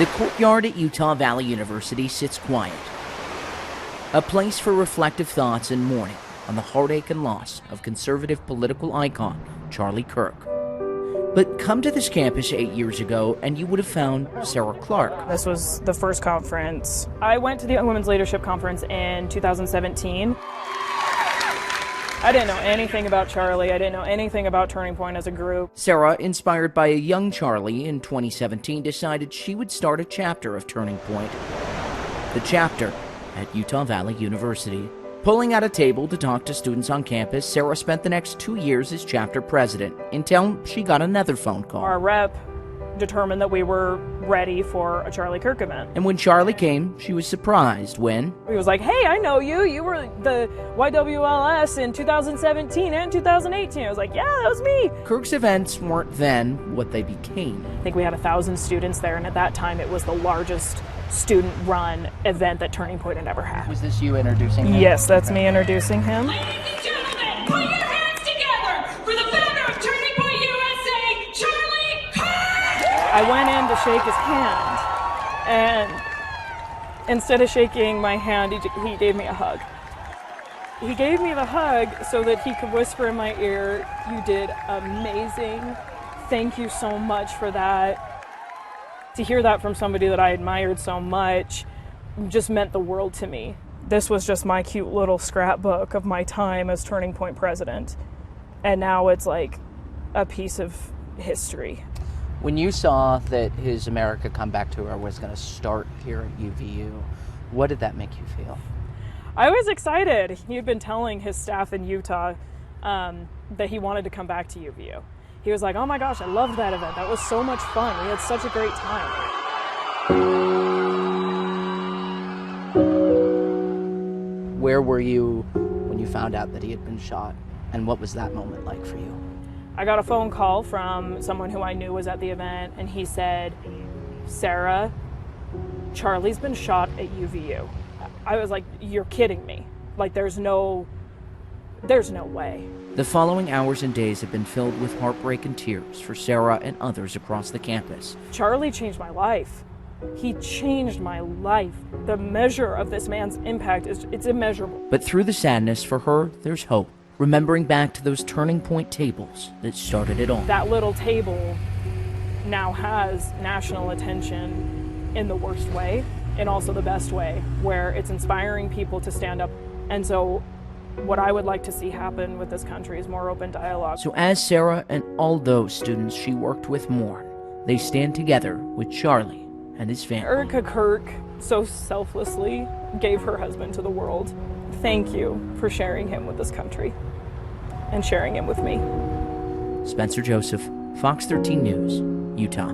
The courtyard at Utah Valley University sits quiet, a place for reflective thoughts and mourning on the heartache and loss of conservative political icon Charlie Kirk. But come to this campus 8 years ago and you would have found Sarah Clark. This was the first conference. I went to the Young Women's Leadership Conference in 2017. I didn't know anything about Charlie. I didn't know anything about Turning Point as a group. Sarah, inspired by a young Charlie in 2017, decided she would start a chapter of Turning Point. The chapter at Utah Valley University. Pulling out a table to talk to students on campus, Sarah spent the next 2 years as chapter president until she got another phone call. Our rep determined that we were ready for a Charlie Kirk event. And when Charlie came, she was surprised when he was like, "Hey, I know you. You were the YWLS in 2017 and 2018. I was like, "Yeah, that was me." Kirk's events weren't then what they became. I think we had 1,000 students there, and at that time it was the largest student-run event that Turning Point had ever had. Was this you introducing him? Yes, that's me introducing him. Ladies and gentlemen, put your hands together for the founder of Turning Point USA, Charlie Kirk! I went in to shake his hand, and instead of shaking my hand, he gave me a hug. He gave me the hug so that he could whisper in my ear, "You did amazing. Thank you so much for that." To hear that from somebody that I admired so much just meant the world to me. This was just my cute little scrapbook of my time as Turning Point president, and now it's like a piece of history. When you saw that his America Come Back Tour was going to start here at UVU, what did that make you feel? I was excited. He had been telling his staff in Utah that he wanted to come back to UVU. He was like, "Oh my gosh, I loved that event. That was so much fun. We had such a great time." Where were you when you found out that he had been shot, and what was that moment like for you? I got a phone call from someone who I knew was at the event, and he said, "Sarah, Charlie's been shot at UVU." I was like, "You're kidding me. Like, there's no way." The following hours and days have been filled with heartbreak and tears for Sarah and others across the campus. Charlie changed my life. He changed my life. The measure of this man's impact it's immeasurable. But through the sadness, for her, there's hope. Remembering back to those Turning Point tables that started it all. That little table now has national attention in the worst way and also the best way, where it's inspiring people to stand up. And so what I would like to see happen with this country is more open dialogue. So as Sarah and all those students she worked with mourn, they stand together with Charlie and his family. Erica Kirk so selflessly gave her husband to the world. Thank you for sharing him with this country and sharing him with me. Spencer Joseph, Fox 13 News, Utah.